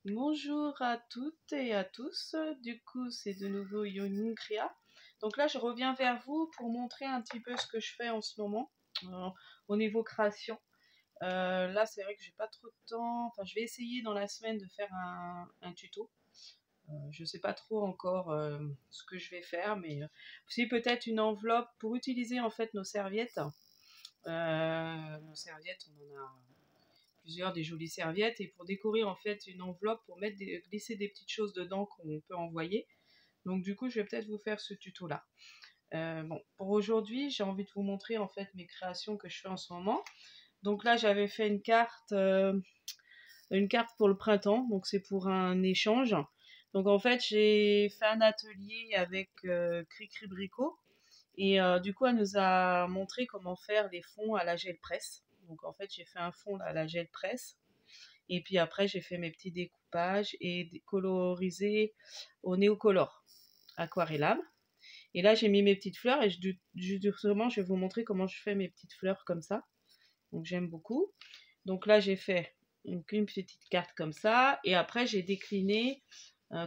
Bonjour à toutes et à tous, du coup c'est de nouveau Yonin Crea. Donc là je reviens vers vous pour montrer un petit peu ce que je fais en ce moment au niveau création. Là c'est vrai que j'ai pas trop de temps, enfin je vais essayer dans la semaine de faire un tuto. Je sais pas trop encore ce que je vais faire, mais aussi peut-être une enveloppe pour utiliser en fait nos serviettes. Nos serviettes, on en a plusieurs des jolies serviettes et pour décorer en fait une enveloppe pour glisser des petites choses dedans qu'on peut envoyer. Donc du coup je vais peut-être vous faire ce tuto là. Bon, pour aujourd'hui j'ai envie de vous montrer en fait mes créations que je fais en ce moment. Donc là j'avais fait une carte pour le printemps, donc c'est pour un échange. Donc en fait j'ai fait un atelier avec Cricri Bricot et du coup elle nous a montré comment faire les fonds à la gel presse. Donc en fait j'ai fait un fond à la gel presse. Et puis après, j'ai fait mes petits découpages et colorisé au néocolor aquarellable. Et là, j'ai mis mes petites fleurs et justement, je vais vous montrer comment je fais mes petites fleurs comme ça. Donc, j'aime beaucoup. Donc là, j'ai fait une petite carte comme ça. Et après, j'ai décliné,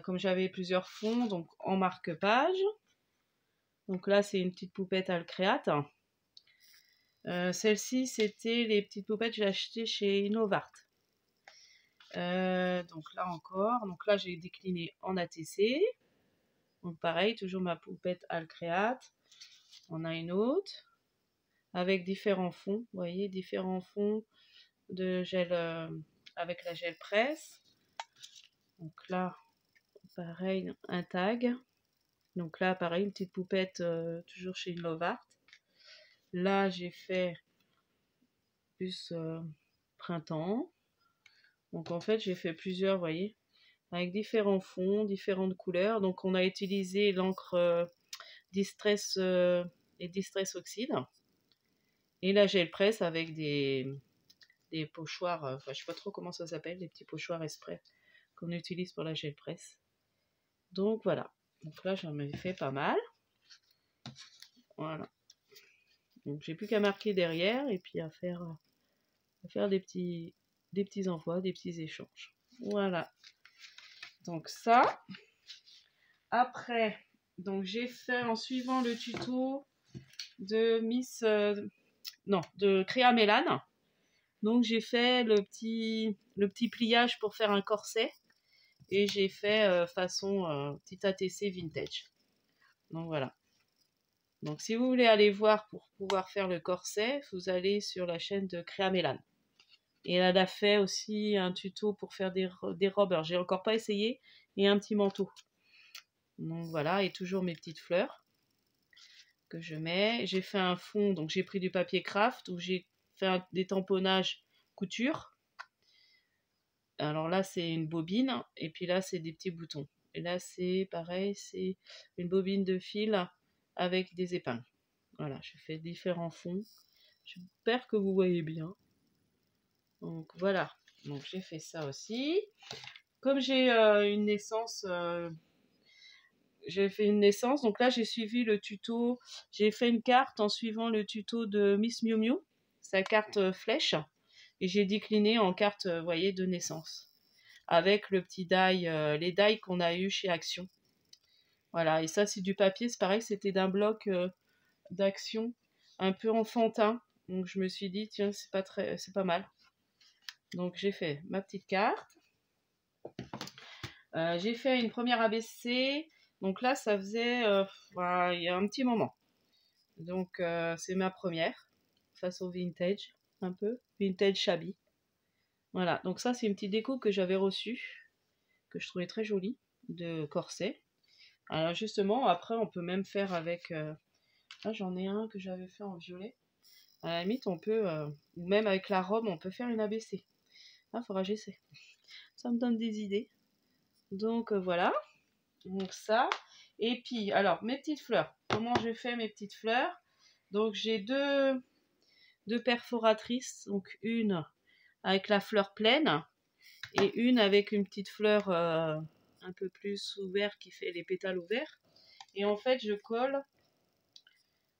comme j'avais plusieurs fonds, donc en marque-page. Donc là, c'est une petite poupette Alcreate. Celle-ci, c'était les petites poupettes que j'ai achetées chez Innovart. Donc là encore, donc là j'ai décliné en ATC. Donc pareil, toujours ma poupette Alcreate. On a une autre avec différents fonds, vous voyez, différents fonds de gel avec la gel presse. Donc là, pareil, un tag. Donc là, pareil, une petite poupette toujours chez Lovart. Là, j'ai fait plus printemps. Donc en fait, j'ai fait plusieurs, vous voyez, avec différents fonds, différentes couleurs. Donc on a utilisé l'encre Distress et Distress Oxide. Et la gel presse avec des pochoirs, enfin je sais pas trop comment ça s'appelle, des petits pochoirs exprès qu'on utilise pour la gel presse. Donc voilà. Donc là j'en ai fait pas mal. Voilà. Donc j'ai plus qu'à marquer derrière et puis à faire des petits envois, des petits échanges. Voilà. Donc ça. Après, donc j'ai fait en suivant le tuto de de Créa Mélane. Donc j'ai fait le petit pliage pour faire un corset et j'ai fait façon petit ATC vintage. Donc voilà. Donc si vous voulez aller voir pour pouvoir faire le corset, vous allez sur la chaîne de Créa Mélane. Et elle a fait aussi un tuto pour faire des robes. Alors j'ai encore pas essayé, et un petit manteau. Donc voilà, et toujours mes petites fleurs que je mets. J'ai fait un fond, donc j'ai pris du papier craft où j'ai fait des tamponnages couture. Alors là, c'est une bobine, et puis là, c'est des petits boutons. Et là, c'est pareil, c'est une bobine de fil avec des épingles. Voilà, je fais différents fonds. J'espère que vous voyez bien. Donc voilà, donc j'ai fait ça aussi. Comme j'ai une naissance, j'ai fait une naissance, donc là j'ai suivi le tuto, j'ai fait une carte en suivant le tuto de Miss Miu Miu, sa carte flèche, et j'ai décliné en carte, vous voyez, de naissance, avec le petit die, les die qu'on a eu chez Action. Voilà, et ça c'est du papier, c'est pareil, c'était d'un bloc d'Action, un peu enfantin, donc je me suis dit, tiens, c'est pas mal. Donc j'ai fait ma petite carte. J'ai fait une première ABC, donc là ça faisait voilà, il y a un petit moment. Donc c'est ma première, face au vintage, un peu, vintage shabby. Voilà, donc ça c'est une petite déco que j'avais reçue, que je trouvais très jolie, de corset. Alors justement, après on peut même faire avec, là j'en ai un que j'avais fait en violet. À la limite on peut, ou même avec la robe, on peut faire une ABC. Ah, faudra que j'essaie. Ça me donne des idées. Donc voilà, donc ça. Et puis, alors, mes petites fleurs. Comment je fais mes petites fleurs? Donc j'ai deux perforatrices, donc une avec la fleur pleine et une avec une petite fleur un peu plus ouverte qui fait les pétales ouverts. Et en fait, je colle.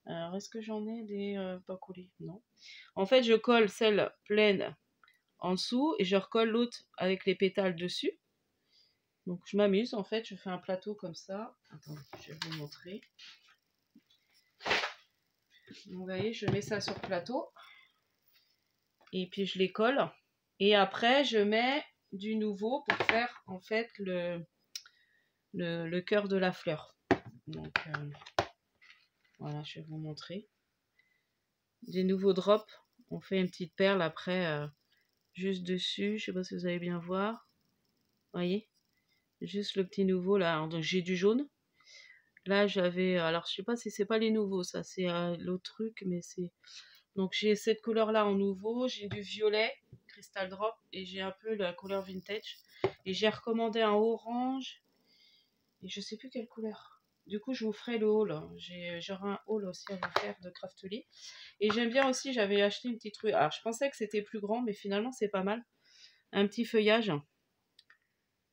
Alors, est-ce que j'en ai des pas collés? Non. En fait, je colle celle pleine en dessous et je recolle l'autre avec les pétales dessus. Donc je m'amuse en fait, je fais un plateau comme ça. Attendez, je vais vous montrer. Vous voyez, je mets ça sur le plateau. Et puis je les colle. Et après, je mets du nouveau pour faire en fait le cœur de la fleur. Donc voilà, je vais vous montrer. Des nouveaux drops. On fait une petite perle après juste dessus. Je sais pas si vous allez bien voir. Voyez, juste le petit nouveau là. Donc j'ai du jaune. Là j'avais, alors je sais pas si c'est pas les nouveaux, ça c'est l'autre truc, mais c'est. Donc j'ai cette couleur là en nouveau. J'ai du violet, Crystal Drop, et j'ai un peu la couleur vintage. Et j'ai recommandé un orange. Et je sais plus quelle couleur. Du coup, je vous ferai le haul. J'aurai un haul aussi à vous faire de Craftly. Et j'aime bien aussi, j'avais acheté une petite rue. Alors, je pensais que c'était plus grand, mais finalement, c'est pas mal. Un petit feuillage.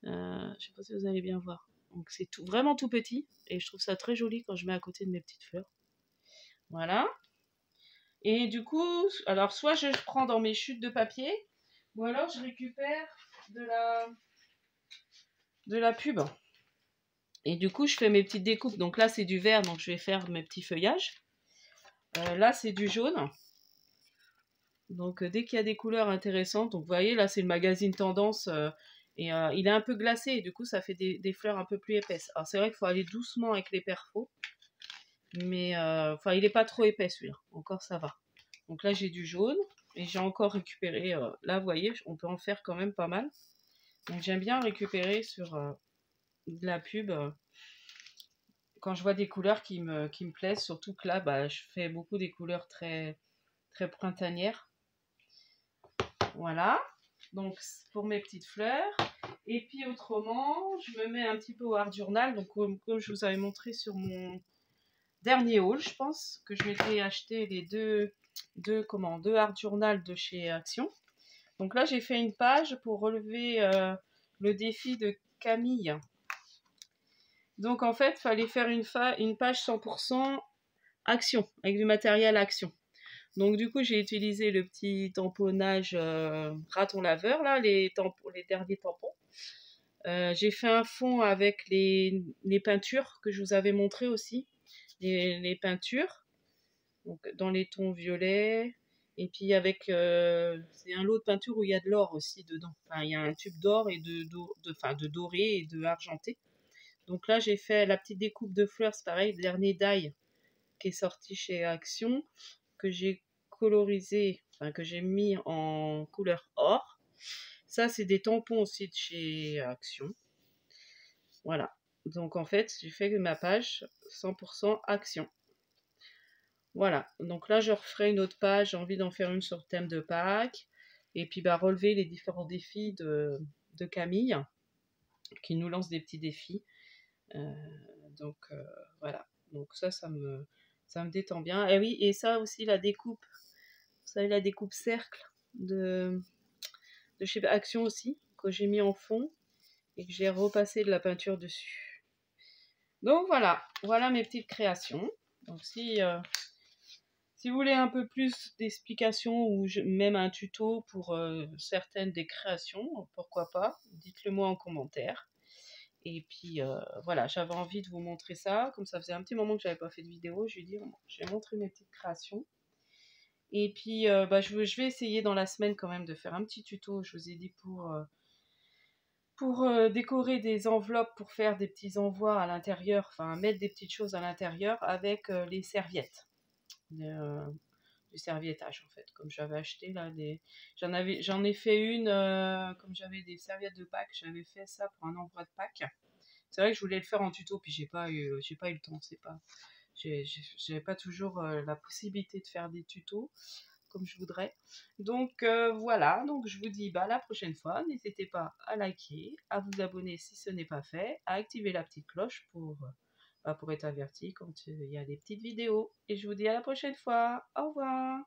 Je sais pas si vous allez bien voir. Donc, c'est vraiment tout petit. Et je trouve ça très joli quand je mets à côté de mes petites fleurs. Voilà. Et du coup, alors, soit je prends dans mes chutes de papier, ou alors je récupère de la pub. Et du coup, je fais mes petites découpes. Donc là, c'est du vert, donc je vais faire mes petits feuillages. Là, c'est du jaune. Donc, dès qu'il y a des couleurs intéressantes, donc vous voyez, là, c'est le magazine Tendance. Et il est un peu glacé, et du coup, ça fait des fleurs un peu plus épaisses. Alors, c'est vrai qu'il faut aller doucement avec les perfos. Mais, enfin, il n'est pas trop épais, celui-là. Encore, ça va. Donc là, j'ai du jaune. Et j'ai encore récupéré... là, vous voyez, on peut en faire quand même pas mal. Donc, j'aime bien récupérer sur de la pub... quand je vois des couleurs qui me plaisent, surtout que là, bah, je fais beaucoup des couleurs très, très printanières. Voilà, donc pour mes petites fleurs. Et puis autrement, je me mets un petit peu au art journal. Donc comme je vous avais montré sur mon dernier haul, je pense que je m'étais acheté les deux art journal de chez Action. Donc là, j'ai fait une page pour relever le défi de Camille. Donc en fait, il fallait faire une page 100% Action, avec du matériel Action. Donc du coup, j'ai utilisé le petit tamponnage raton laveur, là, les derniers tampons. J'ai fait un fond avec les peintures que je vous avais montré aussi, les peintures, donc dans les tons violets, et puis avec, c'est un lot de peinture où il y a de l'or aussi dedans. Enfin, il y a un tube d'or et de doré et de argenté. Donc là, j'ai fait la petite découpe de fleurs, c'est pareil, le dernier die qui est sorti chez Action, que j'ai colorisé, enfin que j'ai mis en couleur or. Ça, c'est des tampons aussi de chez Action. Voilà. Donc en fait, j'ai fait ma page 100% Action. Voilà. Donc là, je referai une autre page. J'ai envie d'en faire une sur le thème de Pâques. Et puis relever les différents défis de Camille, qui nous lance des petits défis. Donc voilà. Donc ça me détend bien. Et oui, et ça aussi, la découpe. Vous savez, la découpe cercle de chez Action aussi, que j'ai mis en fond et que j'ai repassé de la peinture dessus. Donc voilà mes petites créations. Donc si vous voulez un peu plus d'explications ou même un tuto pour certaines des créations, pourquoi pas, dites-le moi en commentaire. Et puis voilà, j'avais envie de vous montrer ça, comme ça faisait un petit moment que j'avais pas fait de vidéo, je vais dire, je vais montrer mes petites créations. Et puis je vais essayer dans la semaine quand même de faire un petit tuto, je vous ai dit, pour décorer des enveloppes, pour faire des petits envois à l'intérieur, enfin mettre des petites choses à l'intérieur avec les serviettes. Du serviettage en fait, comme j'avais acheté là, j'en ai fait une, comme j'avais des serviettes de Pâques, j'avais fait ça pour un envoi de Pâques. C'est vrai que je voulais le faire en tuto, puis j'ai pas eu le temps, j'avais pas toujours la possibilité de faire des tutos comme je voudrais. Donc voilà, donc je vous dis à la prochaine fois. N'hésitez pas à liker, à vous abonner si ce n'est pas fait, à activer la petite cloche pour être averti quand il y a des petites vidéos. Et je vous dis à la prochaine fois. Au revoir.